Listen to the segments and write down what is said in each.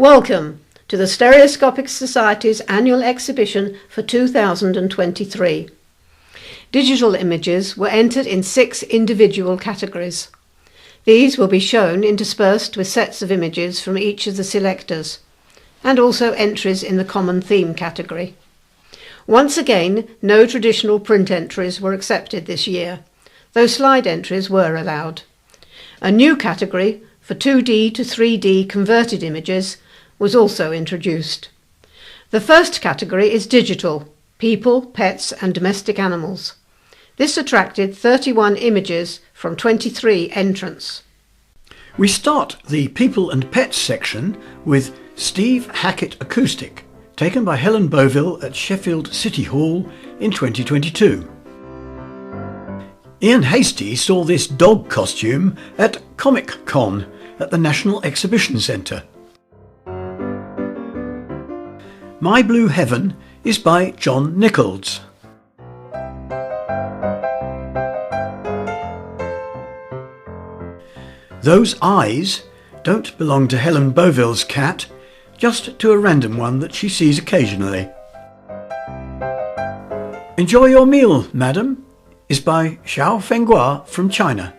Welcome to the Stereoscopic Society's annual exhibition for 2023. Digital images were entered in 6 individual categories. These will be shown interspersed with sets of images from each of the selectors, and also entries in the common theme category. Once again, no traditional print entries were accepted this year, though slide entries were allowed. A new category for 2D to 3D converted images was also introduced. The first category is digital, people, pets and domestic animals. This attracted 31 images from 23 entrants. We start the people and pets section with Steve Hackett Acoustic, taken by Helen Boville at Sheffield City Hall in 2022. Ian Hastie saw this dog costume at Comic Con at the National Exhibition Centre. My Blue Heaven is by John Nichols. Those eyes don't belong to Helen Boville's cat, just to a random one that she sees occasionally. Enjoy Your Meal, Madam is by Xiao Fenghua from China.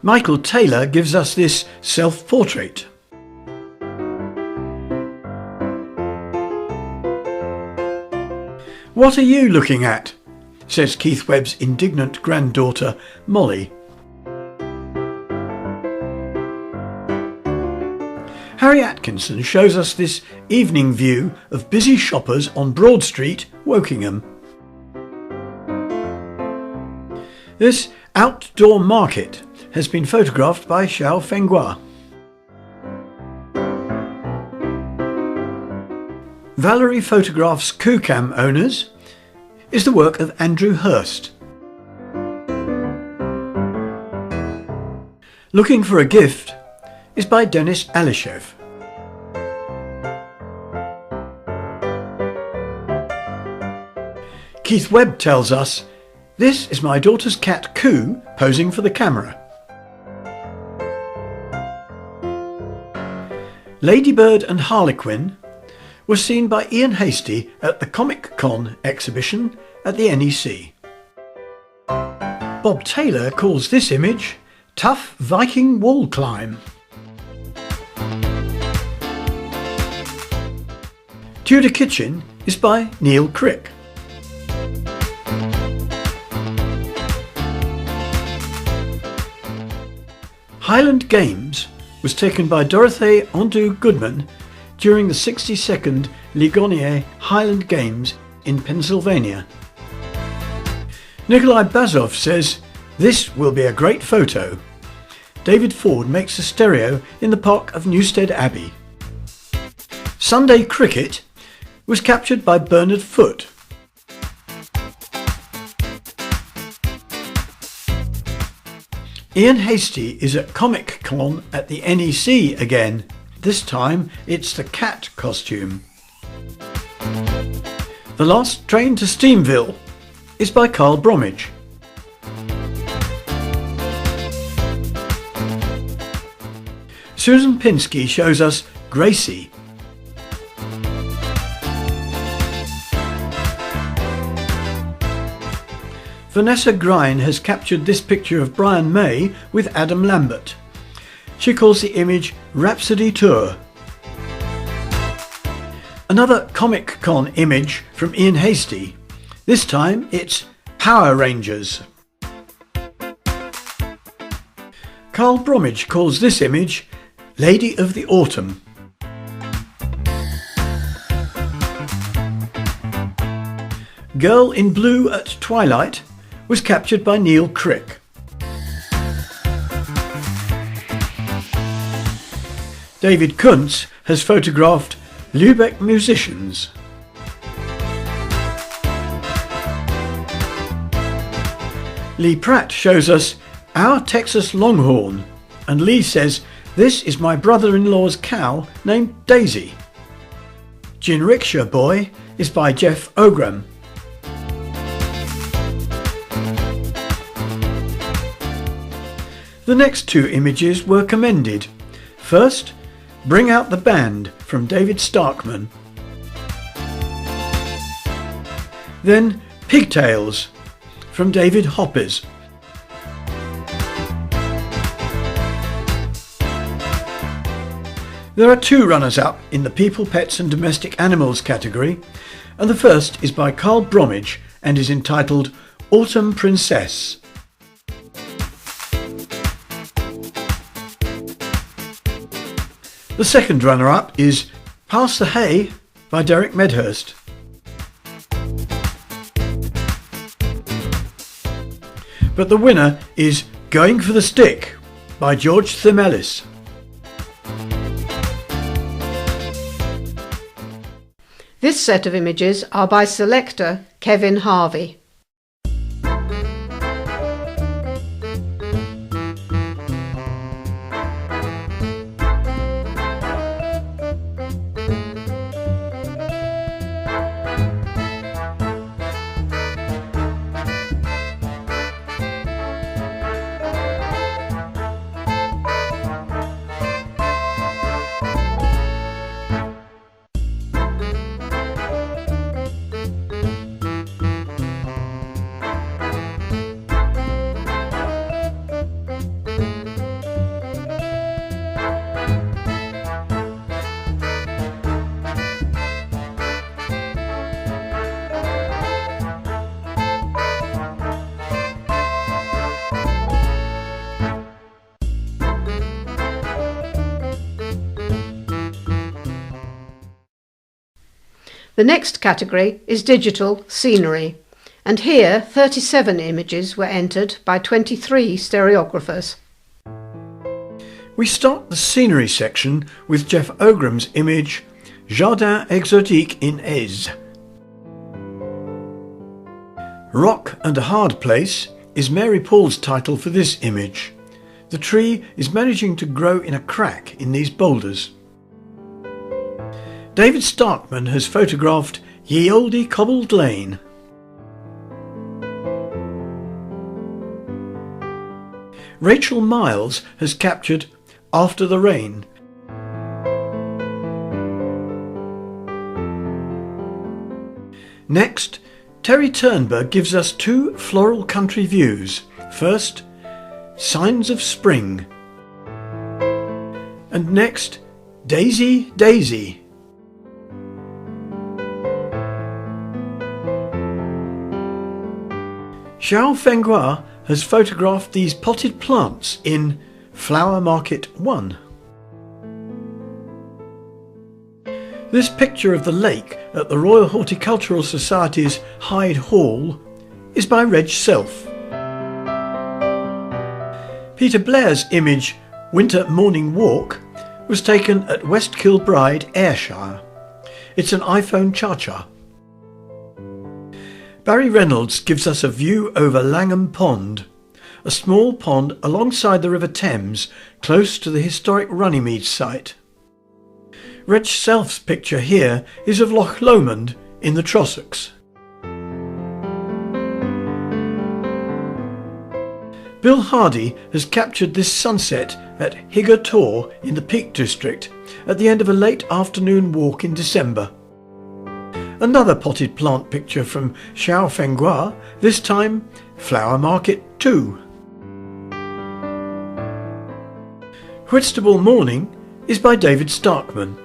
Michael Taylor gives us this self-portrait. What are you looking at? Says Keith Webb's indignant granddaughter, Molly. Harry Atkinson shows us this evening view of busy shoppers on Broad Street, Wokingham. This outdoor market has been photographed by Xiao Fenghua. Valerie Photographs Kucam Owners is the work of Andrew Hurst. Looking for a Gift is by Denis Alishev. Keith Webb tells us, "This is my daughter's cat Coo posing for the camera." Ladybird and Harlequin was seen by Ian Hastie at the Comic Con exhibition at the NEC. Bob Taylor calls this image Tough Viking Wall Climb. Tudor Kitchen is by Neil Crick. Highland Games was taken by Dorothy Ondu Goodman during the 62nd Ligonier Highland Games in Pennsylvania. Nikolai Bazov says, "This will be a great photo." David Ford makes a stereo in the park of Newstead Abbey. Sunday Cricket was captured by Bernard Foote. Ian Hastie is at Comic Con at the NEC again. This time it's the cat costume. The Last Train to Steamville is by Carl Bromwich. Susan Pinsky shows us Gracie. Vanessa Grine has captured this picture of Brian May with Adam Lambert. She calls the image Rhapsody Tour. Another Comic Con image from Ian Hastie. This time it's Power Rangers. Carl Bromwich calls this image Lady of the Autumn. Girl in Blue at Twilight was captured by Neil Crick. David Kuntz has photographed Lübeck musicians. Lee Pratt shows us Our Texas Longhorn, and Lee says, "This is my brother-in-law's cow named Daisy." Jinriksha Boy is by Jeff Ogram. The next two images were commended. First, Bring Out the Band from David Starkman. Then Pigtails from David Hoppes. There are two runners-up in the People, Pets and Domestic Animals category, and the first is by Carl Bromwich and is entitled Autumn Princess. The second runner-up is Pass the Hay by Derek Medhurst. But the winner is Going for the Stick by George Themelis. This set of images are by selector Kevin Harvey. The next category is digital scenery, and here 37 images were entered by 23 stereographers. We start the scenery section with Jeff Ogram's image Jardin Exotique in Aise. Rock and a Hard Place is Mary Paul's title for this image. The tree is managing to grow in a crack in these boulders. David Starkman has photographed Ye Olde Cobbled Lane. Rachel Miles has captured After the Rain. Next, Terry Turnberg gives us two floral country views. First, Signs of Spring. And next, Daisy, Daisy. Xiao Fenghua has photographed these potted plants in Flower Market 1. This picture of the lake at the Royal Horticultural Society's Hyde Hall is by Reg Self. Peter Blair's image Winter Morning Walk was taken at West Kilbride, Ayrshire. It's an iPhone Cha-Cha. Barry Reynolds gives us a view over Langham Pond, a small pond alongside the River Thames, close to the historic Runnymede site. Reg Self's picture here is of Loch Lomond in the Trossachs. Bill Hardy has captured this sunset at Higger Tor in the Peak District at the end of a late afternoon walk in December. Another potted plant picture from Xiao Fenghua, this time Flower Market 2. Whitstable Morning is by David Starkman.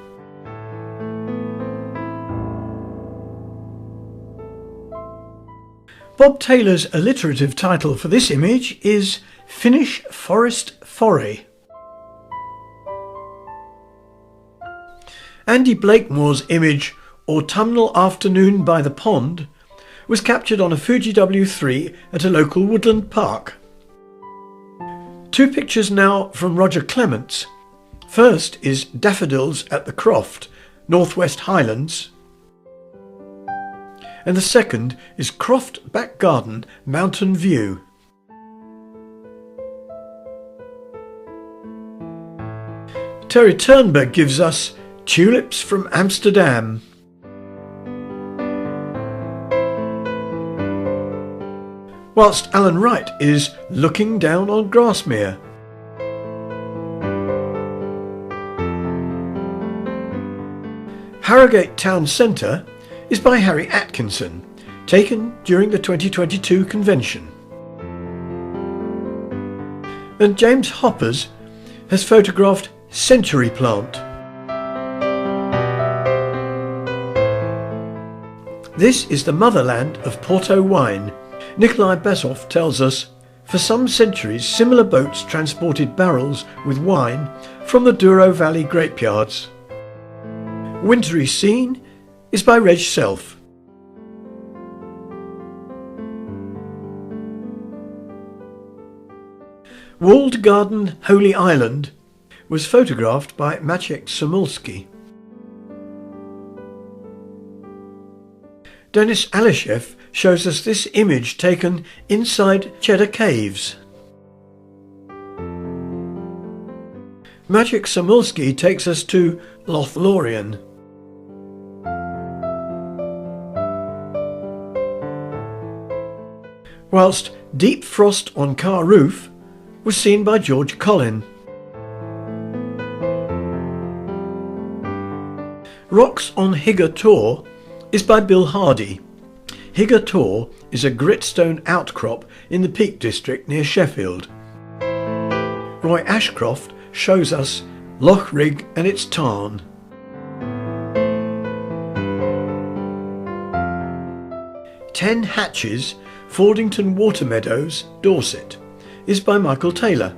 Bob Taylor's alliterative title for this image is Finnish Forest Foray. Andy Blakemore's image Autumnal Afternoon by the Pond was captured on a Fuji W3 at a local woodland park. Two pictures now from Roger Clements. First is Daffodils at the Croft, Northwest Highlands, and the second is Croft Back Garden, Mountain View. Terry Turnberg gives us Tulips from Amsterdam. Whilst Alan Wright is Looking Down on Grasmere. Harrogate Town Centre is by Harry Atkinson, taken during the 2022 convention. And James Hoppers has photographed Century Plant. This is the motherland of Porto wine. Nikolai Besov tells us, for some centuries similar boats transported barrels with wine from the Douro Valley grapeyards. Wintry Scene is by Reg Self. Walled Garden Holy Island was photographed by Maciek Samulski. Denis Alishev shows us this image taken inside Cheddar Caves. Maciek Samulski takes us to Lothlorien. Whilst Deep Frost on Car Roof was seen by George Collin. Rocks on Higger Tor is by Bill Hardy. Higger Tor is a gritstone outcrop in the Peak District near Sheffield. Roy Ashcroft shows us Loch Rig and its tarn. Ten Hatches, Fordington Water Meadows, Dorset, is by Michael Taylor.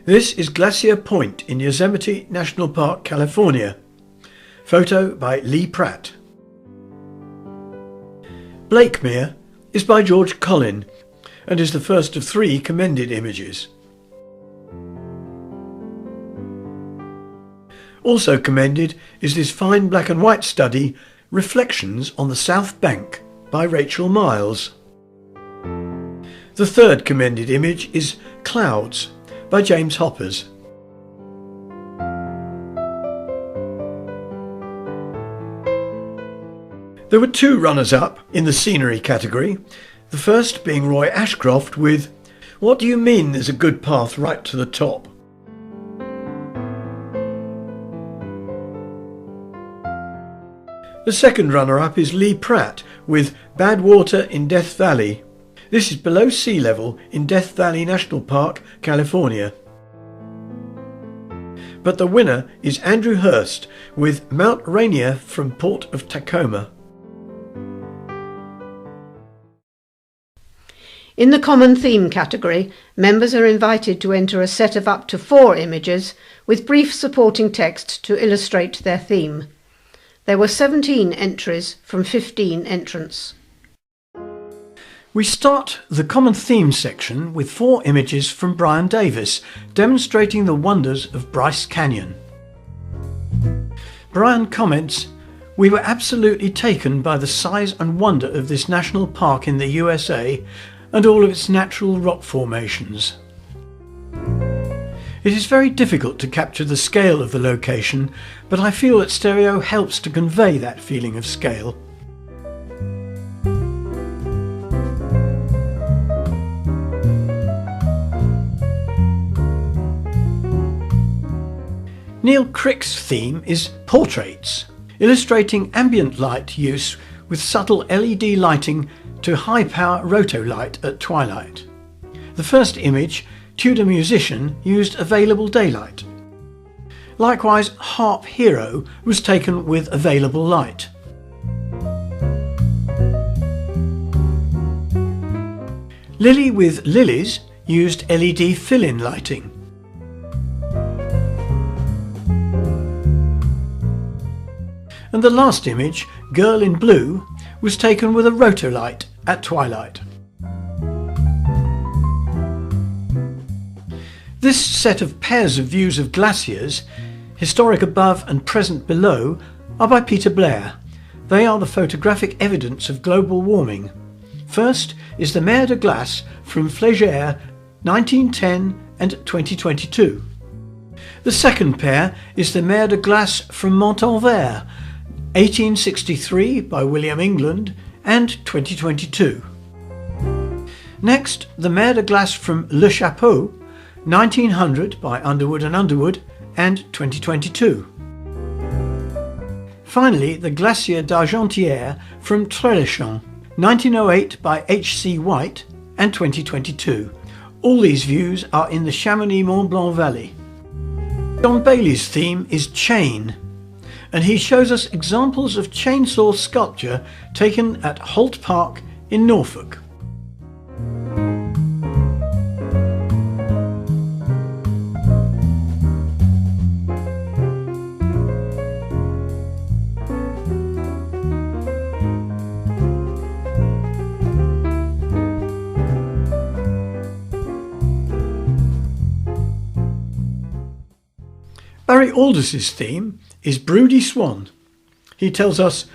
This is Glacier Point in Yosemite National Park, California. Photo by Lee Pratt. Blakemere is by George Collin and is the first of 3 commended images. Also commended is this fine black and white study, Reflections on the South Bank by Rachel Miles. The third commended image is Clouds by James Hoppers. There were 2 runners-up in the scenery category, the first being Roy Ashcroft with What do you mean there's a good path right to the top? The second runner-up is Lee Pratt with Bad Water in Death Valley. This is below sea level in Death Valley National Park, California. But the winner is Andrew Hurst with Mount Rainier from Port of Tacoma. In the Common Theme category, members are invited to enter a set of up to 4 images with brief supporting text to illustrate their theme. There were 17 entries from 15 entrants. We start the Common Theme section with 4 images from Brian Davis, demonstrating the wonders of Bryce Canyon. Brian comments, "We were absolutely taken by the size and wonder of this national park in the USA and all of its natural rock formations. It is very difficult to capture the scale of the location, but I feel that stereo helps to convey that feeling of scale." Neil Crick's theme is Portraits, illustrating ambient light use with subtle LED lighting to high-power rotolight at twilight. The first image, Tudor Musician, used available daylight. Likewise, Harp Hero was taken with available light. Lily with Lilies used LED fill-in lighting. And the last image, Girl in Blue, was taken with a rotolight at twilight. This set of pairs of views of glaciers, historic above and present below, are by Peter Blair. They are the photographic evidence of global warming. First is the Mer de Glace from Flégère 1910 and 2022. The second pair is the Mer de Glace from Montanvert 1863 by William England and 2022. Next, the Mer de Glace from Le Chapeau 1900 by Underwood and Underwood and 2022. Finally, the Glacier d'Argentière from Trèlechamp, 1908 by H.C. White and 2022. All these views are in the Chamonix-Mont Blanc Valley. John Bailey's theme is chain, and he shows us examples of chainsaw sculpture taken at Holt Park in Norfolk. Barry Aldous' theme is Broody Swan. He tells us,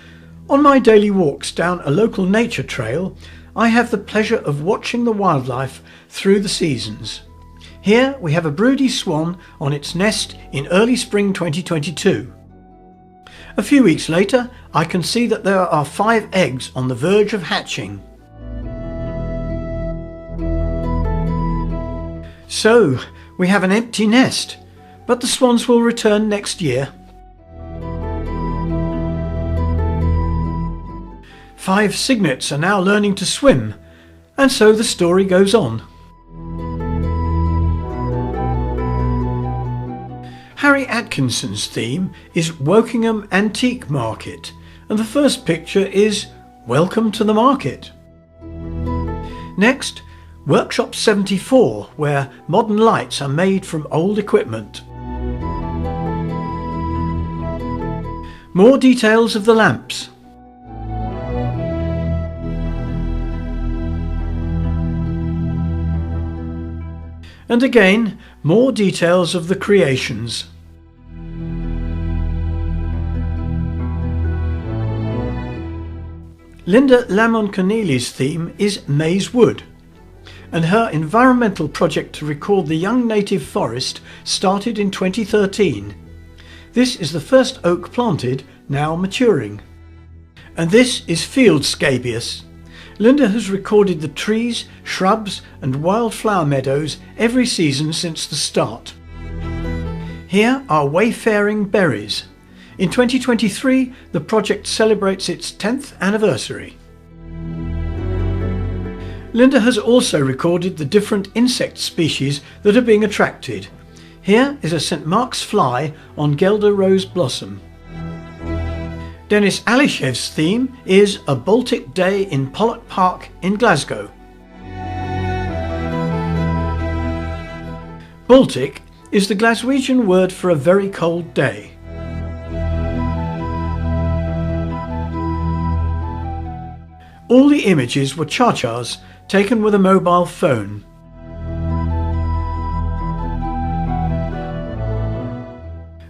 "On my daily walks down a local nature trail, I have the pleasure of watching the wildlife through the seasons. Here we have a broody swan on its nest in early spring 2022. A few weeks later, I can see that there are 5 eggs on the verge of hatching. So, we have an empty nest, but the swans will return next year." 5 cygnets are now learning to swim, and so the story goes on. Harry Atkinson's theme is Wokingham Antique Market, and the first picture is Welcome to the Market. Next, Workshop 74, where modern lights are made from old equipment. More details of the lamps. And again, more details of the creations. Linda Lamon-Keneally's theme is Maize Wood, and her environmental project to record the young native forest started in 2013. This is the first oak planted, now maturing. And this is field scabious. Linda has recorded the trees, shrubs and wildflower meadows every season since the start. Here are wayfaring berries. In 2023, the project celebrates its 10th anniversary. Linda has also recorded the different insect species that are being attracted. Here is a St Mark's fly on Gelder Rose Blossom. Dennis Alishev's theme is A Baltic Day in Pollock Park in Glasgow. Baltic is the Glaswegian word for a very cold day. All the images were cha-chas taken with a mobile phone.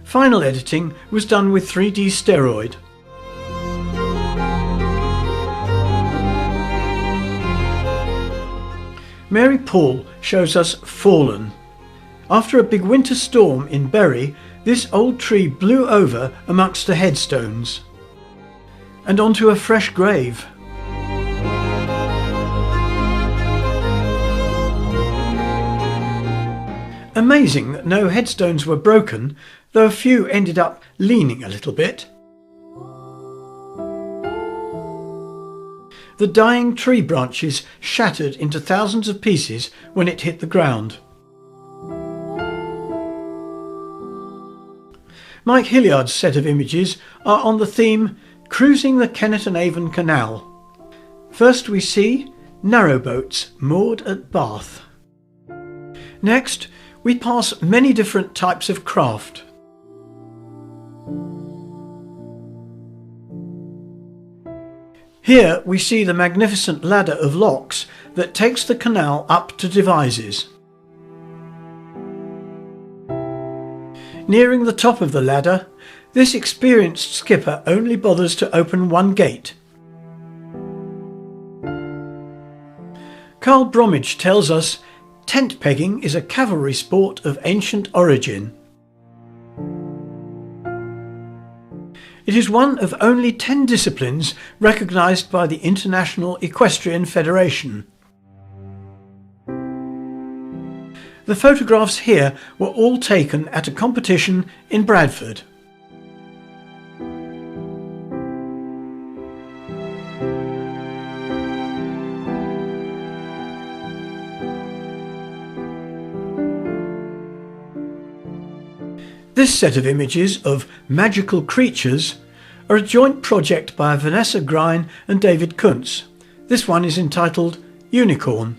Final editing was done with 3D Steroid. Mary Paul shows us Fallen. After a big winter storm in Bury, this old tree blew over amongst the headstones and onto a fresh grave. Amazing that no headstones were broken, though a few ended up leaning a little bit. The dying tree branches shattered into thousands of pieces when it hit the ground. Mike Hilliard's set of images are on the theme Cruising the Kennet and Avon Canal. First we see narrowboats moored at Bath. Next, we pass many different types of craft. Here we see the magnificent ladder of locks that takes the canal up to Devizes. Nearing the top of the ladder, this experienced skipper only bothers to open one gate. Carl Bromwich tells us tent pegging is a cavalry sport of ancient origin. It is one of only 10 disciplines recognised by the International Equestrian Federation. The photographs here were all taken at a competition in Bradford. This set of images of magical creatures are a joint project by Vanessa Grein and David Kuntz. This one is entitled Unicorn.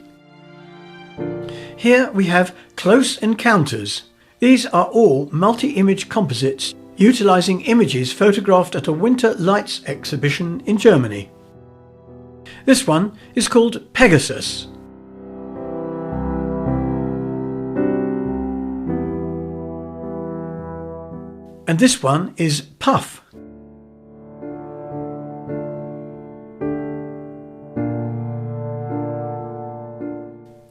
Here we have Close Encounters. These are all multi-image composites utilising images photographed at a winter lights exhibition in Germany. This one is called Pegasus. And this one is Puff.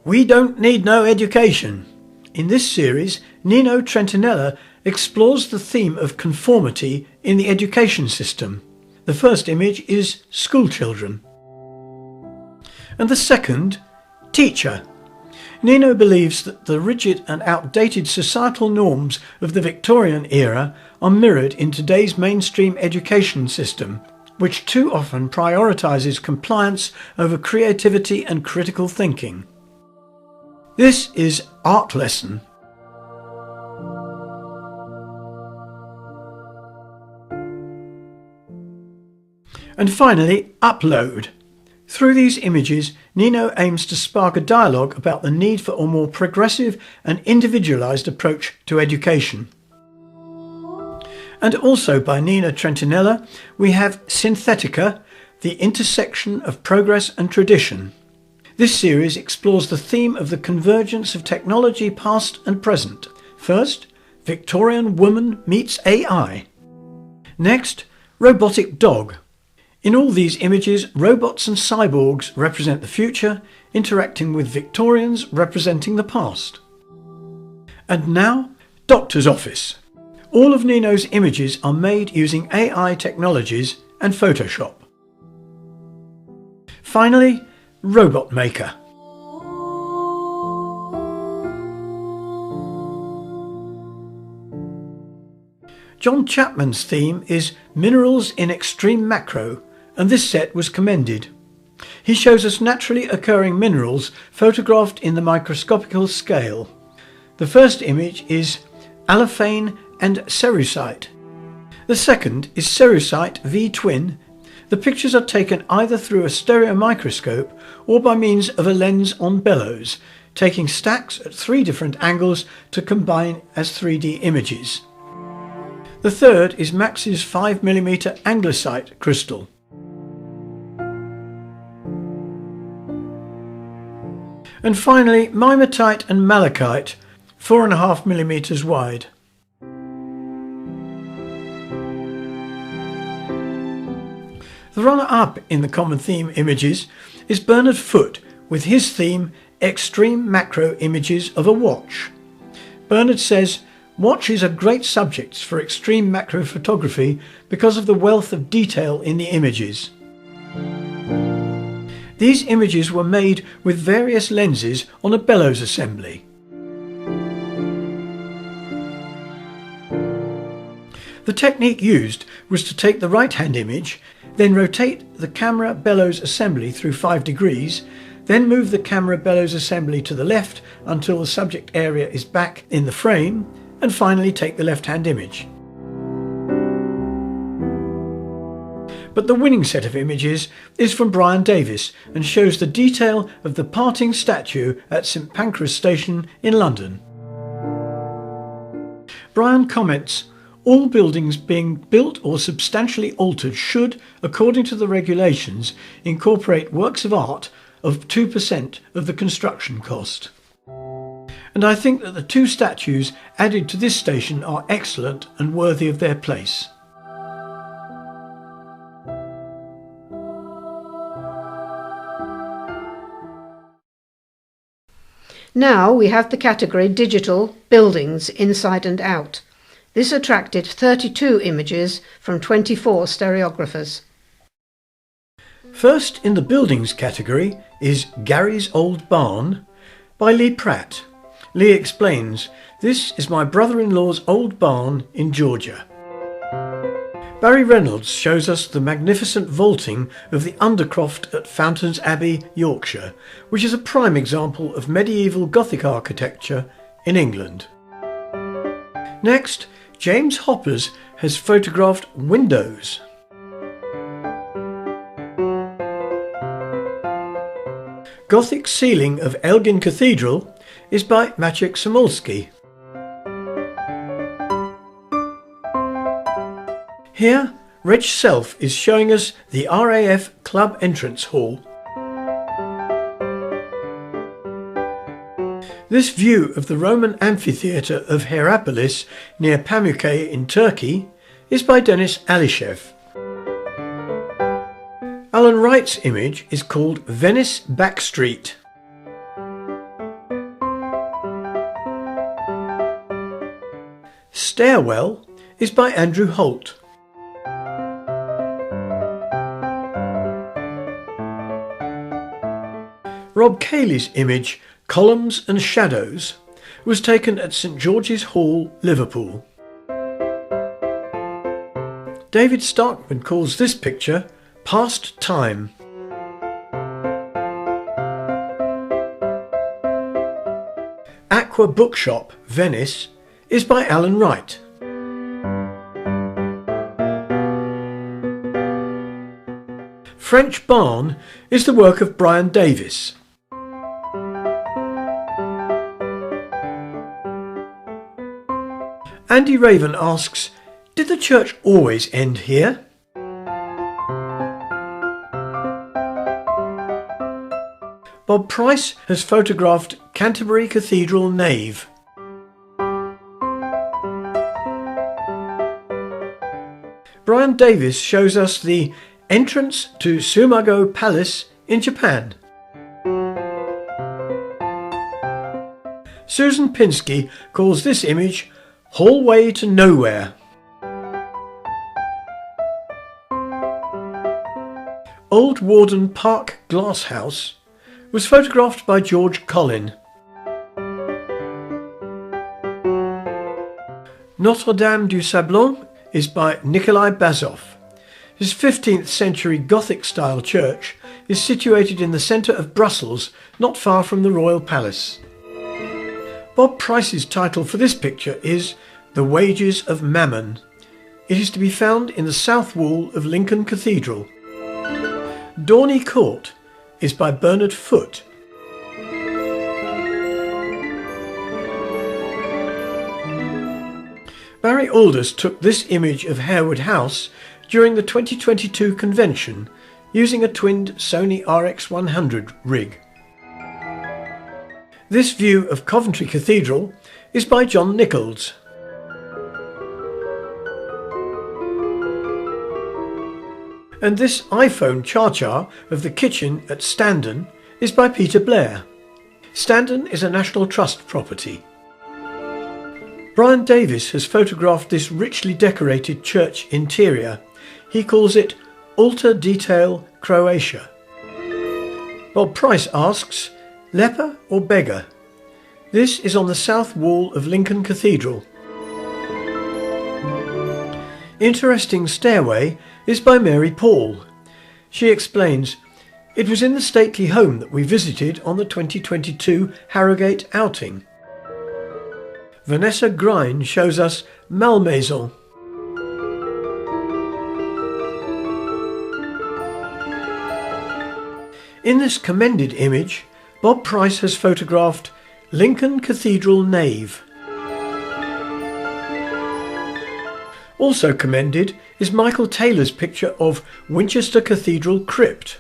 We don't need no education. In this series, Nino Trentinella explores the theme of conformity in the education system. The first image is schoolchildren. And the second, teacher. Nino believes that the rigid and outdated societal norms of the Victorian era are mirrored in today's mainstream education system, which too often prioritises compliance over creativity and critical thinking. This is Art Lesson. And finally, Upload. Through these images, Nino aims to spark a dialogue about the need for a more progressive and individualised approach to education. And also by Nino Trentinella, we have Synthetica, the intersection of progress and tradition. This series explores the theme of the convergence of technology past and present. First, Victorian woman meets AI. Next, robotic dog. In all these images, robots and cyborgs represent the future, interacting with Victorians representing the past. And now, Doctor's Office. All of Nino's images are made using AI technologies and Photoshop. Finally, Robot Maker. John Chapman's theme is Minerals in Extreme Macro, and this set was commended. He shows us naturally occurring minerals photographed in the microscopical scale. The first image is allophane and cerussite. The second is cerussite V-twin. The pictures are taken either through a stereo microscope or by means of a lens on bellows, taking stacks at 3 different angles to combine as 3D images. The third is Max's 5mm anglicite crystal. And finally, mimetite and malachite, 4.5mm wide. The runner-up in the common theme images is Bernard Foote with his theme Extreme Macro Images of a Watch. Bernard says, watches are great subjects for extreme macro photography because of the wealth of detail in the images. These images were made with various lenses on a bellows assembly. The technique used was to take the right-hand image, then rotate the camera bellows assembly through 5 degrees, then move the camera bellows assembly to the left until the subject area is back in the frame, and finally take the left-hand image. But the winning set of images is from Brian Davis and shows the detail of the parting statue at St Pancras Station in London. Brian comments, all buildings being built or substantially altered should, according to the regulations, incorporate works of art of 2% of the construction cost. And I think that the 2 statues added to this station are excellent and worthy of their place. Now we have the category Digital Buildings Inside and Out. This attracted 32 images from 24 stereographers. First in the Buildings category is Gary's Old Barn by Lee Pratt. Lee explains, "This is my brother-in-law's old barn in Georgia." Barry Reynolds shows us the magnificent vaulting of the undercroft at Fountains Abbey, Yorkshire, which is a prime example of medieval Gothic architecture in England. Next, James Hoppers has photographed windows. Gothic ceiling of Elgin Cathedral is by Maciek Samolski. Here, Reg Self is showing us the RAF Club Entrance Hall. This view of the Roman amphitheatre of Hierapolis near Pamukkale in Turkey is by Denis Alishev. Alan Wright's image is called Venice Backstreet. Stairwell is by Andrew Holt. Rob Cayley's image, Columns and Shadows, was taken at St George's Hall, Liverpool. David Starkman calls this picture Past Time. Aqua Bookshop, Venice, is by Alan Wright. French Barn is the work of Brian Davis. Andy Raven asks, "Did the church always end here?" Bob Price has photographed Canterbury Cathedral nave. Brian Davis shows us the entrance to Sumago Palace in Japan. Susan Pinsky calls this image Hallway to Nowhere. Old Warden Park Glasshouse was photographed by George Collin. Notre-Dame du Sablon is by Nikolai Bazov. This 15th century Gothic style church is situated in the centre of Brussels, not far from the Royal Palace. Bob Price's title for this picture is The Wages of Mammon. It is to be found in the south wall of Lincoln Cathedral. Dorney Court is by Bernard Foote. Barry Aldous took this image of Harewood House during the 2022 convention using a twinned Sony RX100 rig. This view of Coventry Cathedral is by John Nichols. And this iPhone Char-Char of the kitchen at Standon is by Peter Blair. Standon is a National Trust property. Brian Davis has photographed this richly decorated church interior. He calls it Altar Detail Croatia. Bob Price asks, leper or beggar? This is on the south wall of Lincoln Cathedral. Interesting Stairway is by Mary Paul. She explains, "It was in the stately home that we visited on the 2022 Harrogate outing." Vanessa Grine shows us Malmaison. In this commended image, Bob Price has photographed Lincoln Cathedral nave. Also commended is Michael Taylor's picture of Winchester Cathedral crypt.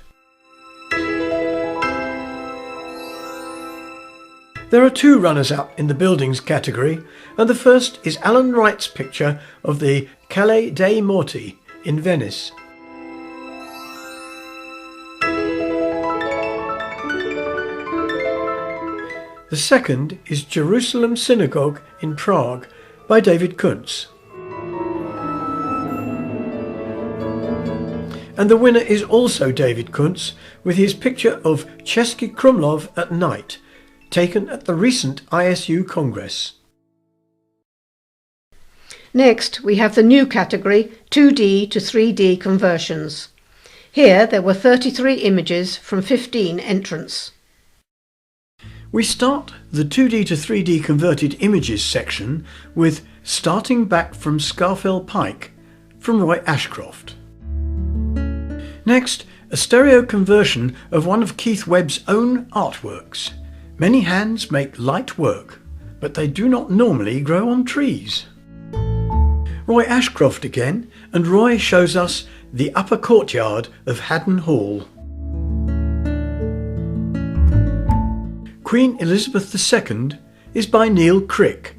There are two runners-up in the buildings category, and the first is Alan Wright's picture of the Calle dei Morti in Venice. The second is Jerusalem Synagogue in Prague by David Kuntz. And the winner is also David Kuntz with his picture of Český Krumlov at night, taken at the recent ISU Congress. Next, we have the new category, 2D to 3D conversions. Here there were 33 images from 15 entrants. We start the 2D to 3D converted images section with Starting Back from Scafell Pike from Roy Ashcroft. Next, a stereo conversion of one of Keith Webb's own artworks. Many hands make light work, but they do not normally grow on trees. Roy Ashcroft again, and Roy shows us the upper courtyard of Haddon Hall. Queen Elizabeth II is by Neil Crick.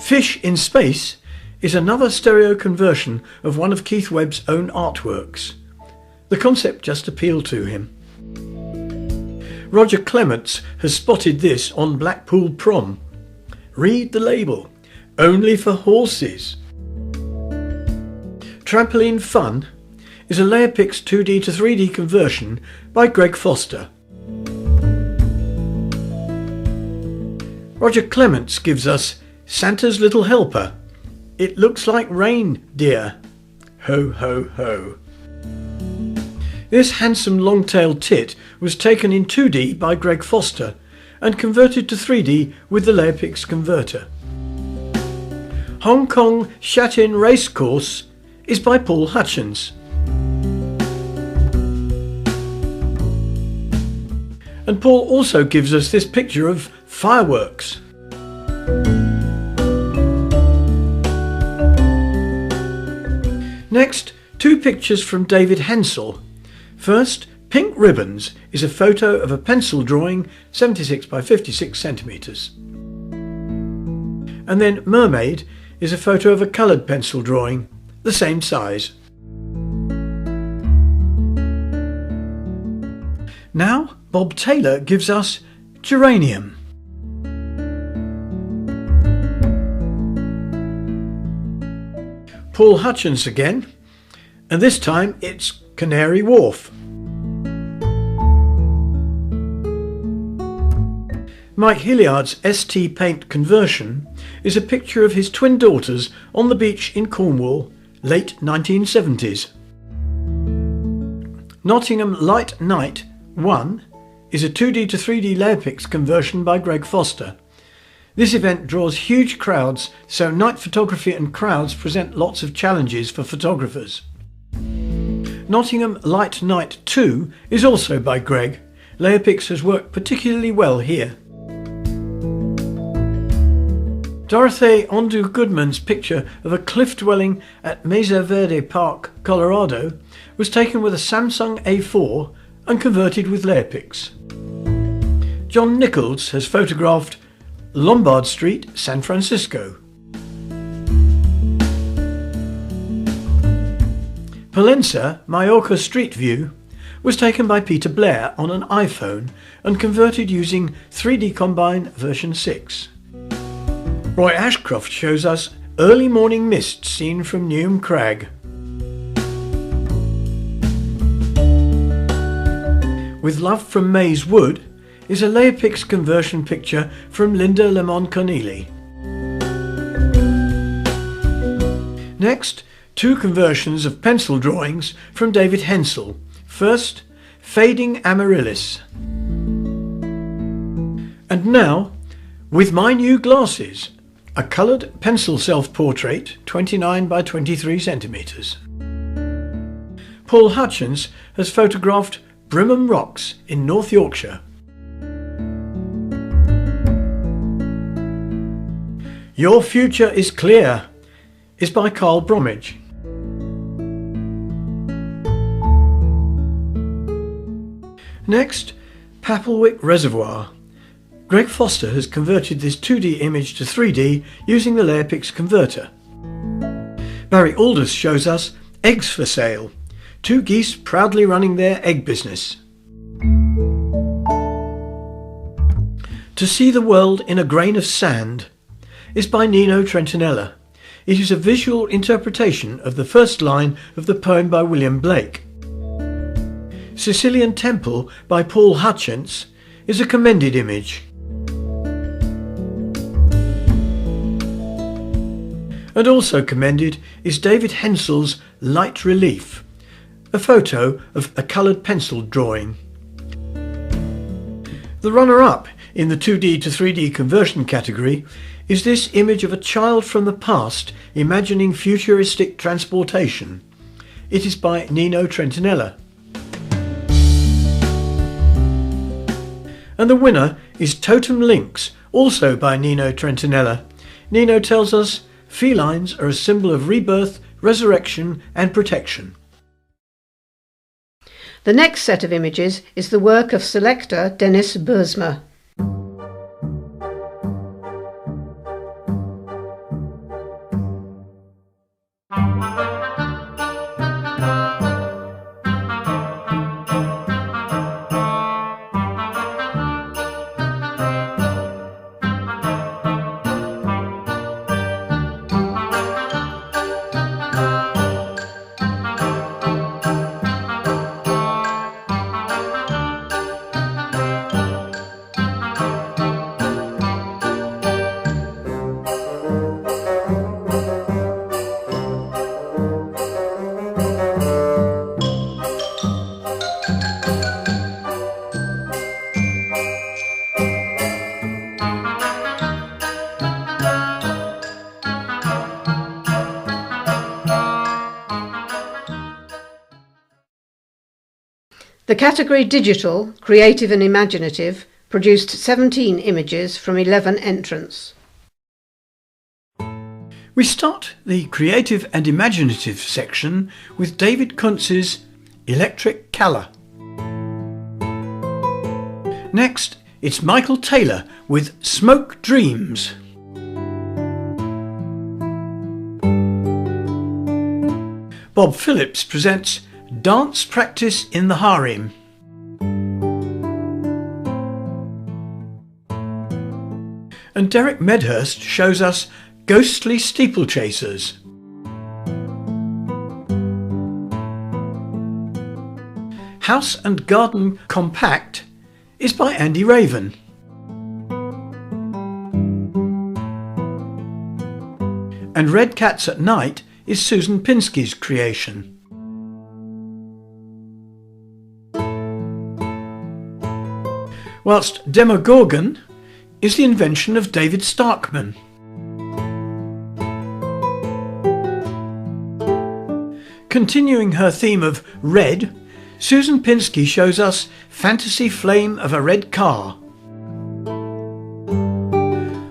Fish in Space is another stereo conversion of one of Keith Webb's own artworks. The concept just appealed to him. Roger Clements has spotted this on Blackpool Prom. Read the label, only for horses. Trampoline Fun is a Leopix 2D to 3D conversion by Greg Foster. Roger Clements gives us Santa's Little Helper. It looks like rain, dear. Ho, ho, ho. This handsome long-tailed tit was taken in 2D by Greg Foster and converted to 3D with the Leopix converter. Hong Kong Shatin Racecourse is by Paul Hutchins. And Paul also gives us this picture of fireworks. Next, two pictures from David Hensel. First, Pink Ribbons is a photo of a pencil drawing 76 by 56 centimetres. And then Mermaid is a photo of a coloured pencil drawing, the same size. Now Bob Taylor gives us Geranium. Paul Hutchins again, and this time it's Canary Wharf. Mike Hilliard's ST Paint conversion is a picture of his twin daughters on the beach in Cornwall, late 1970s. Nottingham Light Night 1 is a 2D to 3D Leopix conversion by Greg Foster. This event draws huge crowds, so night photography and crowds present lots of challenges for photographers. Nottingham Light Night 2 is also by Greg. Leopix has worked particularly well here. Dorothy Ondu Goodman's picture of a cliff dwelling at Mesa Verde Park, Colorado, was taken with a Samsung A4 and converted with Leopix. John Nichols has photographed Lombard Street, San Francisco. Palença, Mallorca Street View, was taken by Peter Blair on an iPhone and converted using 3D Combine version 6. Roy Ashcroft shows us Early Morning Mist seen from Neum Crag. With Love from Maze Wood is a Leopix conversion picture from Linda Lemon Corneli. Next, two conversions of pencil drawings from David Hensel. First, Fading Amaryllis. And now, With My New Glasses, a coloured pencil self-portrait 29 by 23 centimetres. Paul Hutchins has photographed Brimham Rocks in North Yorkshire. Your Future is Clear is by Carl Bromwich. Next, Papelwick Reservoir. Greg Foster has converted this 2D image to 3D using the Leopix converter. Barry Aldous shows us Eggs for Sale. Two geese proudly running their egg business. To See the World in a Grain of Sand is by Nino Trentinella. It is a visual interpretation of the first line of the poem by William Blake. Sicilian Temple by Paul Hutchence is a commended image. And also commended is David Hensel's Light Relief, a photo of a coloured pencil drawing. The runner-up in the 2D to 3D conversion category is this image of a child from the past imagining futuristic transportation. It is by Nino Trentinella. And the winner is Totem Lynx, also by Nino Trentinella. Nino tells us felines are a symbol of rebirth, resurrection and protection. The next set of images is the work of selector Denis Burzma. The category Digital, Creative and Imaginative produced 17 images from 11 entrants. We start the Creative and Imaginative section with David Kuntz's Electric Colour. Next, it's Michael Taylor with Smoke Dreams. Bob Phillips presents Dance Practice in the Harem. And Derek Medhurst shows us Ghostly Steeplechasers. House and Garden Compact is by Andy Raven. And Red Cats at Night is Susan Pinsky's creation. Whilst Demogorgon is the invention of David Starkman. Continuing her theme of red, Susan Pinsky shows us Fantasy Flame of a Red Car.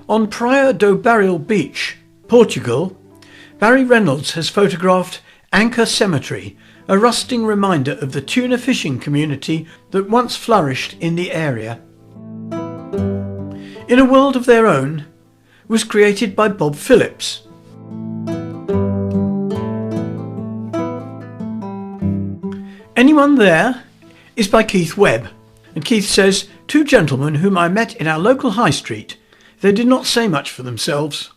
On Praia do Barril Beach, Portugal, Barry Reynolds has photographed Anchor Cemetery, a rusting reminder of the tuna fishing community that once flourished in the area. In a World of Their Own was created by Bob Phillips. Anyone There is by Keith Webb, and Keith says, two gentlemen whom I met in our local high street. They did not say much for themselves.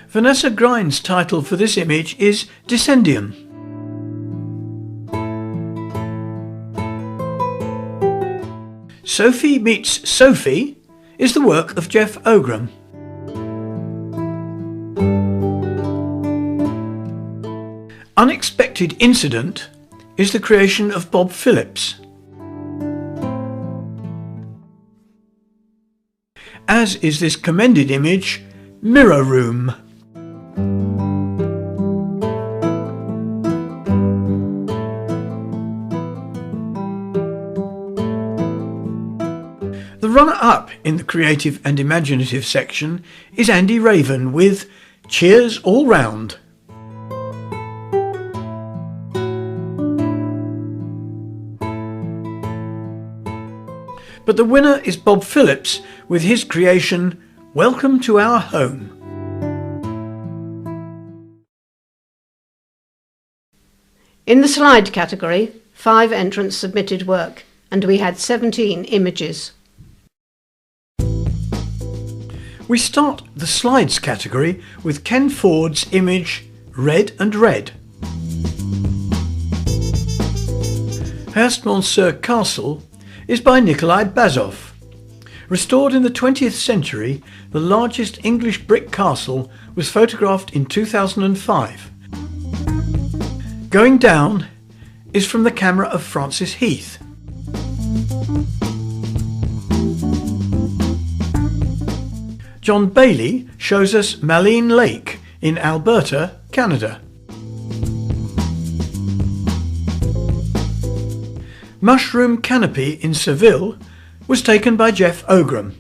Vanessa Grind's title for this image is Descendium. Sophie Meets Sophie is the work of Jeff Ogram. Unexpected Incident is the creation of Bob Phillips. As is this commended image, Mirror Room. The runner-up in the Creative and Imaginative section is Andy Raven with Cheers All Round. But the winner is Bob Phillips with his creation Welcome to Our Home. In the slide category, 5 entrants submitted work, and we had 17 images. We start the slides category with Ken Ford's image Red and Red. Hurstmonceux Castle is by Nikolai Bazov. Restored in the 20th century, the largest English brick castle was photographed in 2005. Going Down is from the camera of Francis Heath. John Bailey shows us Maligne Lake in Alberta, Canada. Mushroom Canopy in Seville was taken by Jeff Ogram.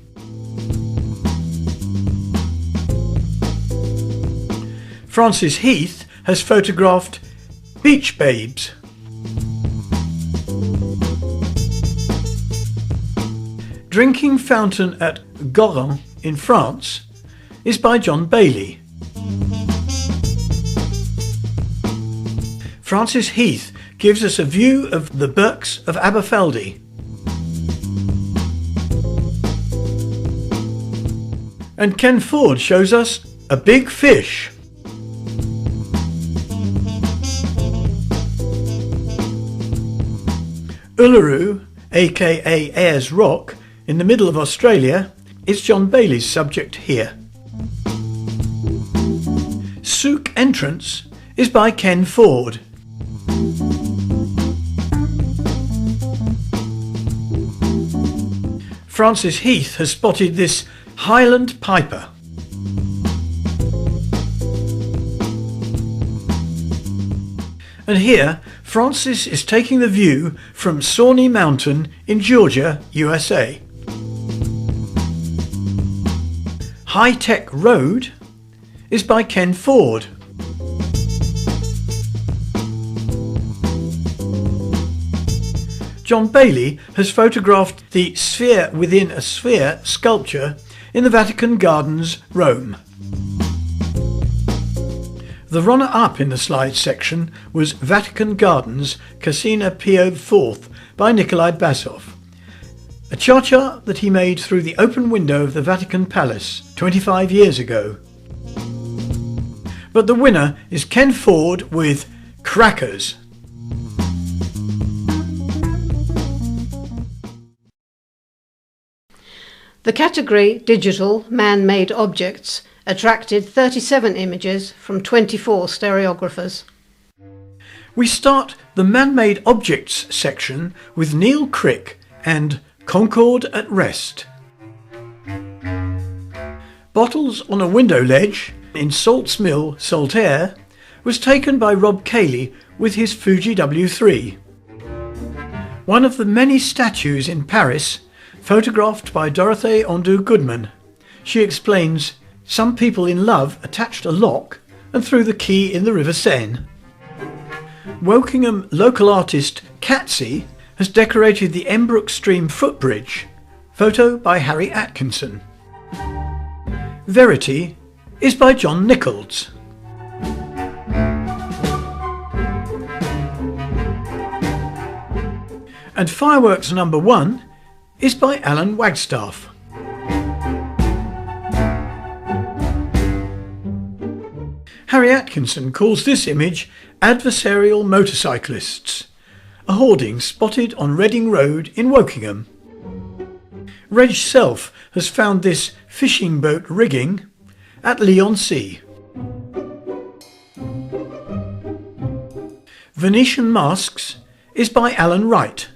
Francis Heath has photographed Beach Babes. Drinking Fountain at Gorin in France is by John Bailey. Francis Heath gives us a view of the Birks of Aberfeldy. And Ken Ford shows us a big fish. Uluru, aka Ayers Rock, in the middle of Australia, is John Bailey's subject here. Souk Entrance is by Ken Ford. Francis Heath has spotted this Highland Piper. And here, Francis is taking the view from Sawney Mountain in Georgia, USA. High Tech Road is by Ken Ford. John Bailey has photographed the Sphere Within a Sphere sculpture in the Vatican Gardens, Rome. The runner-up in the slide section was Vatican Gardens, Cascina Pio IV by Nikolai Bazov, a cha-cha that he made through the open window of the Vatican Palace 25 years ago. But the winner is Ken Ford with Crackers. The category Digital Man-Made Objects attracted 37 images from 24 stereographers. We start the Man-Made Objects section with Neil Crick and Concord at Rest. Bottles on a window ledge in Salts Mill, Saltaire was taken by Rob Cayley with his Fuji W3. One of the many statues in Paris, photographed by Dorothée Ondu Goodman. She explains, some people in love attached a lock and threw the key in the River Seine. Wokingham local artist Catsy has decorated the Embrook Stream footbridge. Photo by Harry Atkinson. Verity is by John Nichols. And Fireworks number 1 is by Alan Wagstaff. Harry Atkinson calls this image Adversarial Motorcyclists, a hoarding spotted on Reading Road in Wokingham. Reg Self has found this fishing boat rigging at Leigh-on-Sea. Venetian Masks is by Alan Wright.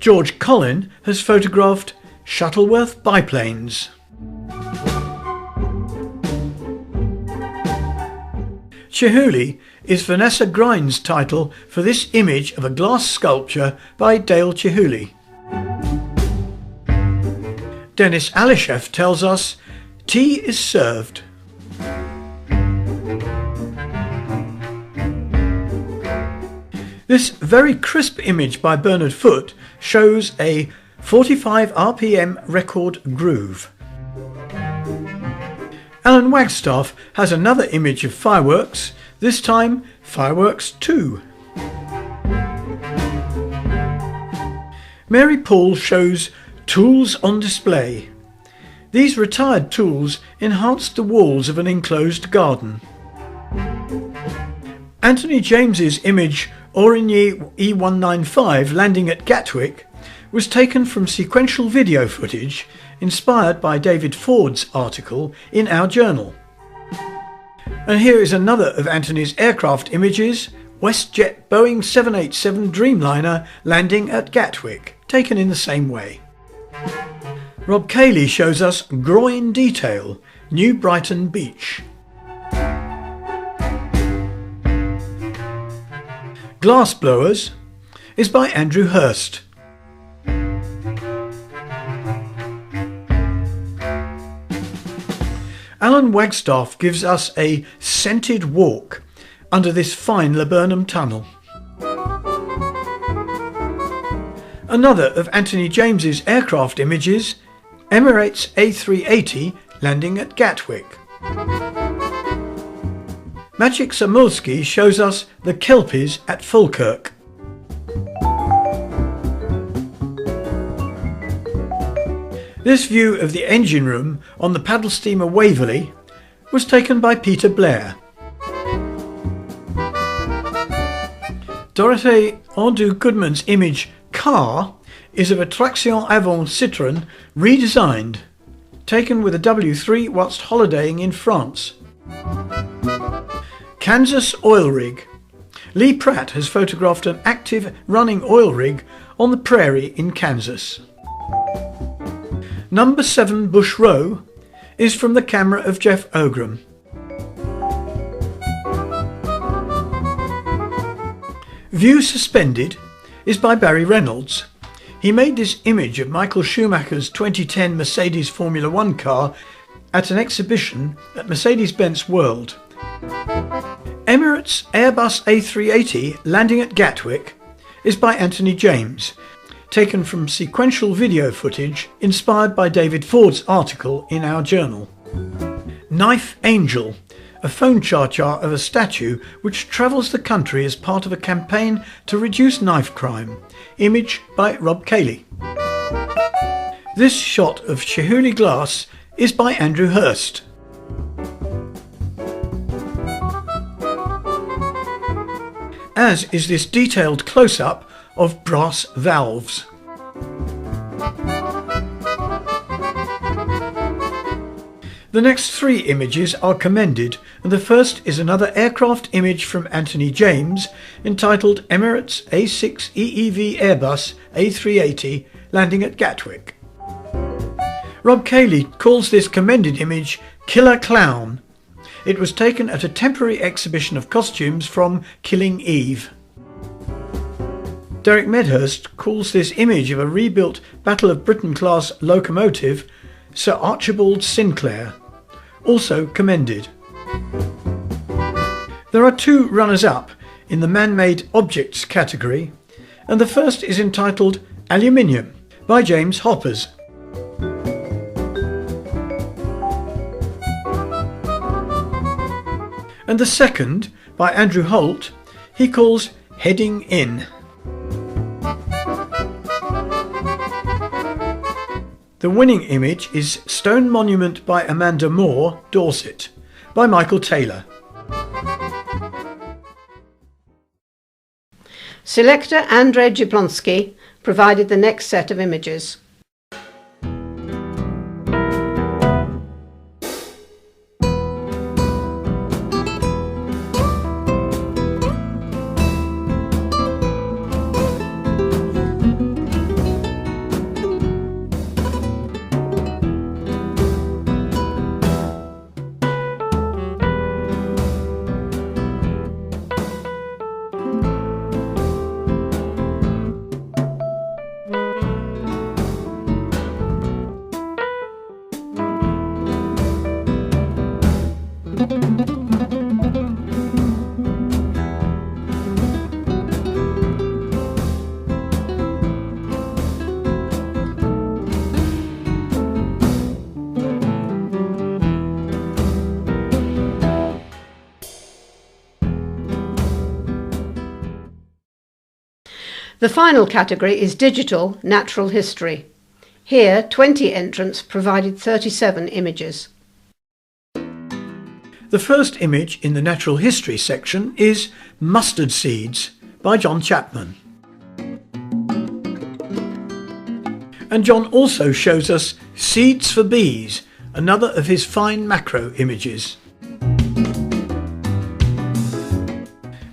George Collin has photographed Shuttleworth biplanes. Chihuly is Vanessa Grind's title for this image of a glass sculpture by Dale Chihuly. Dennis Alishev tells us tea is served. This very crisp image by Bernard Foote shows a 45 RPM record groove. Alan Wagstaff has another image of fireworks, this time Fireworks 2. Mary Paul shows tools on display. These retired tools enhanced the walls of an enclosed garden. Anthony James's image Origny E195 landing at Gatwick was taken from sequential video footage inspired by David Ford's article in our journal. And here is another of Anthony's aircraft images, WestJet Boeing 787 Dreamliner landing at Gatwick, taken in the same way. Rob Cayley shows us Groin Detail, New Brighton Beach. Glass Blowers is by Andrew Hurst. Alan Wagstaff gives us a scented walk under this fine laburnum tunnel. Another of Anthony James's aircraft images, Emirates A380 landing at Gatwick. Maciek Samulski shows us the Kelpies at Falkirk. This view of the engine room on the paddle steamer Waverley was taken by Peter Blair. Dorothée Andu-Goodman's image Car is of a Traction Avant Citroën redesigned, taken with a W3 whilst holidaying in France. Kansas oil rig. Lee Pratt has photographed an active running oil rig on the prairie in Kansas. Number 7 Bush Row is from the camera of Jeff Ogram. View Suspended is by Barry Reynolds. He made this image of Michael Schumacher's 2010 Mercedes Formula One car at an exhibition at Mercedes-Benz World. Emirates Airbus A380 landing at Gatwick is by Anthony James, taken from sequential video footage inspired by David Ford's article in our journal. Knife Angel, a phone charger of a statue which travels the country as part of a campaign to reduce knife crime, image by Rob Cayley. This shot of Chihuly Glass is by Andrew Hurst. As is this detailed close-up of brass valves. The next 3 images are commended, and the first is another aircraft image from Anthony James entitled Emirates A6 EEV Airbus A380 landing at Gatwick. Rob Cayley calls this commended image Killer Clown. It was taken at a temporary exhibition of costumes from Killing Eve. Derek Medhurst calls this image of a rebuilt Battle of Britain class locomotive Sir Archibald Sinclair, also commended. There are 2 runners-up in the man-made objects category, and the first is entitled Aluminium by James Hoppers. And the second, by Andrew Holt, he calls Heading In. The winning image is Stone Monument by Amanda Moore, Dorset, by Michael Taylor. Selector Andrzej Jablonski provided the next set of images. The final category is Digital Natural History. Here, 20 entrants provided 37 images. The The first image in the natural history section is Mustard Seeds by John Chapman. And John also shows us Seeds for Bees, another of his fine macro images.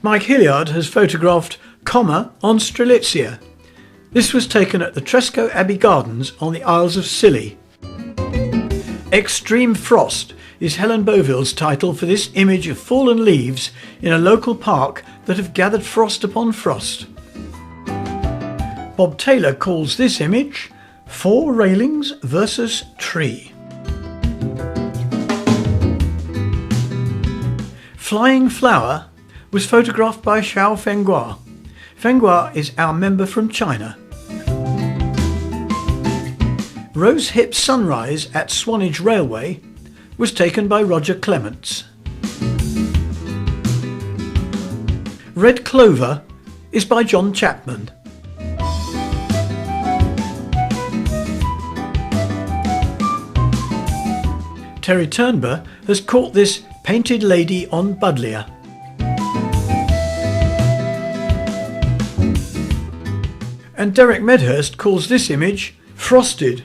Mike Hilliard has photographed Comma on Strelitzia. This was taken at the Tresco Abbey Gardens on the Isles of Scilly. Extreme Frost is Helen Boville's title for this image of fallen leaves in a local park that have gathered frost upon frost. Bob Taylor calls this image Four Railings versus Tree. Flying Flower was photographed by Xiao Fenghua. Fenghua is our member from China. Rose Hip Sunrise at Swanage Railway was taken by Roger Clements. Red Clover is by John Chapman. Terry Turnber has caught this Painted Lady on Buddleia. And Derek Medhurst calls this image Frosted.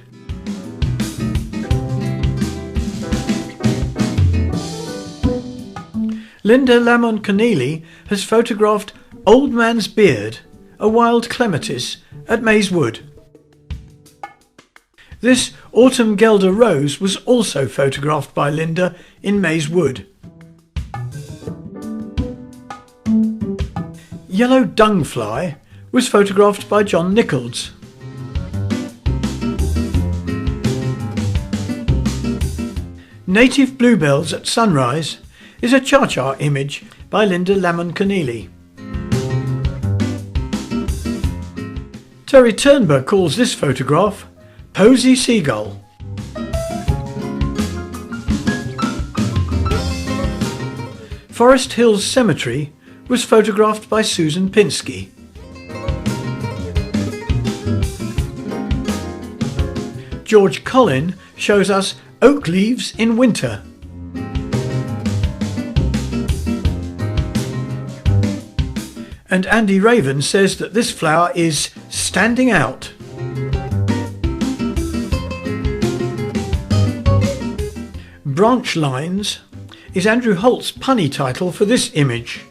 Linda Lamont Keneally has photographed Old Man's Beard, a wild clematis, at Maze Wood. This autumn Gelder rose was also photographed by Linda in Maze Wood. Yellow Dungfly was photographed by John Nichols. Native Bluebells at Sunrise is a cha-cha image by Linda Lamont Keneally. Terry Turnber calls this photograph Posy Seagull. Forest Hills Cemetery was photographed by Susan Pinsky. George Collin shows us Oak Leaves in Winter. And Andy Raven says that this flower is standing out. Branch Lines is Andrew Holt's punny title for this image.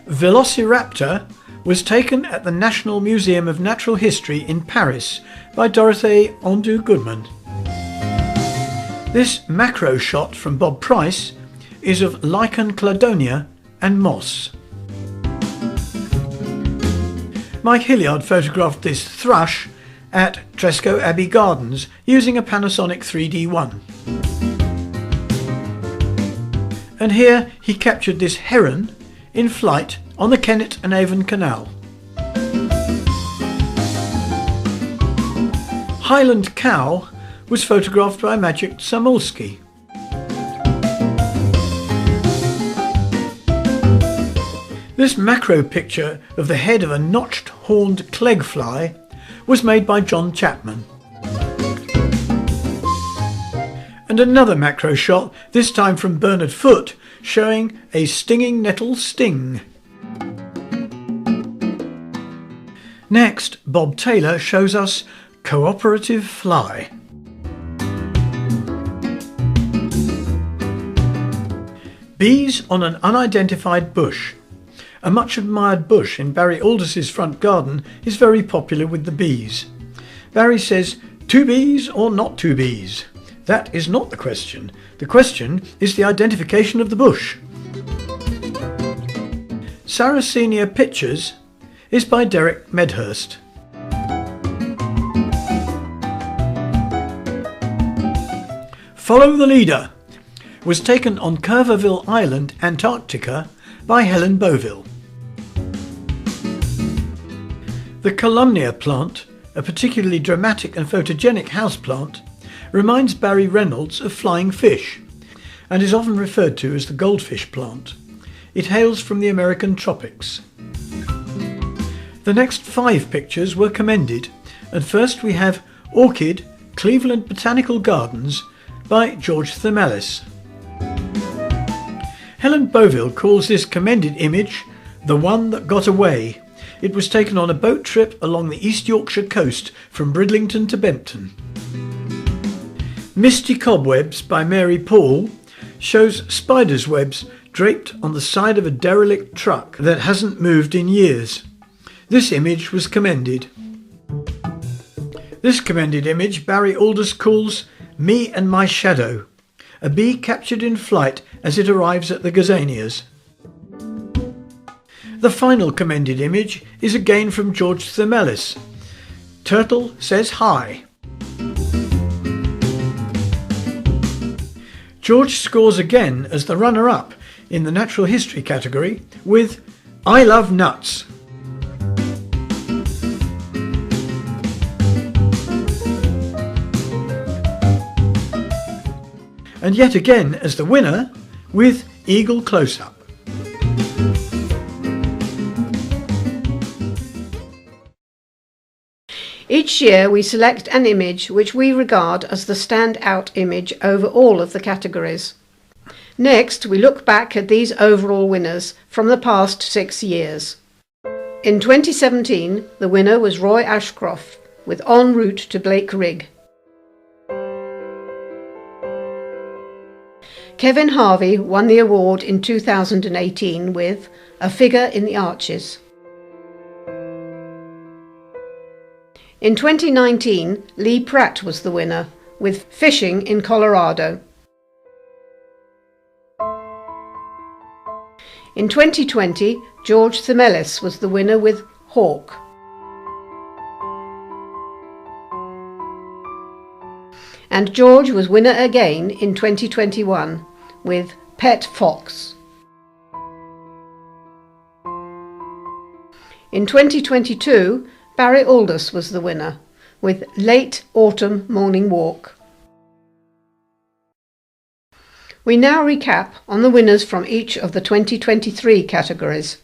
Velociraptor was taken at the National Museum of Natural History in Paris by Dorothy Ondu Goodman. This macro shot from Bob Price is of lichen cladonia and moss. Mike Hilliard photographed this thrush at Tresco Abbey Gardens using a Panasonic 3D1. And here he captured this heron in flight on the Kennet and Avon Canal. Highland Cow was photographed by Maciek Samulski. This macro picture of the head of a notched horned clegfly was made by John Chapman. And another macro shot, this time from Bernard Foote, showing a stinging nettle sting. Next, Bob Taylor shows us Cooperative Fly. Bees on an unidentified bush. A much admired bush in Barry Aldous' front garden is very popular with the bees. Barry says, 2 bees or not 2 bees? That is not the question. The question is the identification of the bush. Sarracenia Pictures is by Derek Medhurst. Follow the Leader was taken on Curverville Island, Antarctica by Helen Boville. The Columnia plant, a particularly dramatic and photogenic houseplant, reminds Barry Reynolds of flying fish and is often referred to as the goldfish plant. It hails from the American tropics. The next 5 pictures were commended, and first we have Orchid Cleveland Botanical Gardens by George Themelis. Helen Boville calls this commended image "the one that got away." It was taken on a boat trip along the East Yorkshire coast from Bridlington to Bempton. Misty Cobwebs by Mary Paul shows spiders' webs draped on the side of a derelict truck that hasn't moved in years. This image was commended. This commended image Barry Aldous calls "Me and My Shadow," a bee captured in flight as it arrives at the gazanias. The final commended image is again from George Themelis. Turtle says hi. George scores again as the runner-up in the natural history category with "I Love Nuts." And yet again as the winner with "Eagle Close-Up." Each year we select an image which we regard as the standout image over all of the categories. Next, we look back at these overall winners from the past 6 years. In 2017, the winner was Roy Ashcroft with "En Route to Blake Rig." Kevin Harvey won the award in 2018 with "A Figure in the Arches." In 2019, Lee Pratt was the winner with "Fishing in Colorado." In 2020, George Themelis was the winner with "Hawk." And George was winner again in 2021 with "Pet Fox." In 2022, Barry Aldous was the winner with "Late Autumn Morning Walk." We now recap on the winners from each of the 2023 categories.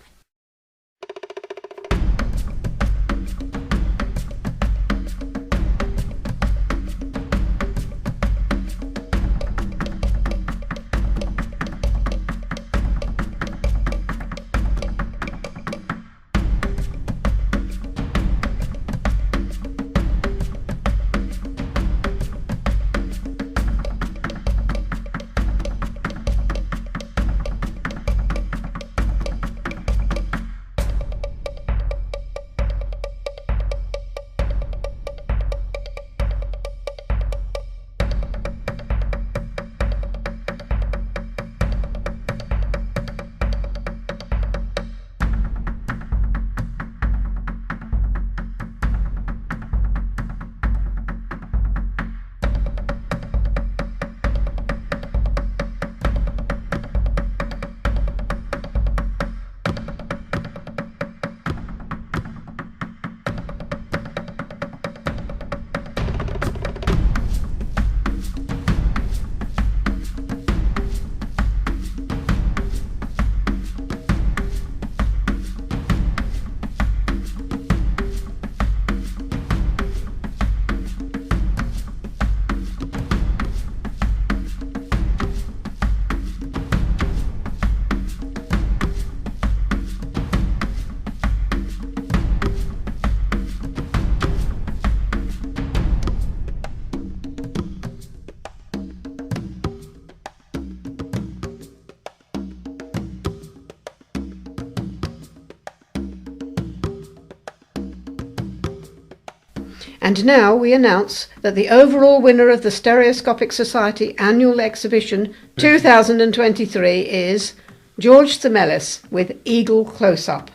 And now we announce that the overall winner of the Stereoscopic Society Annual Exhibition 2023 is George Themelis with "Eagle Close-Up."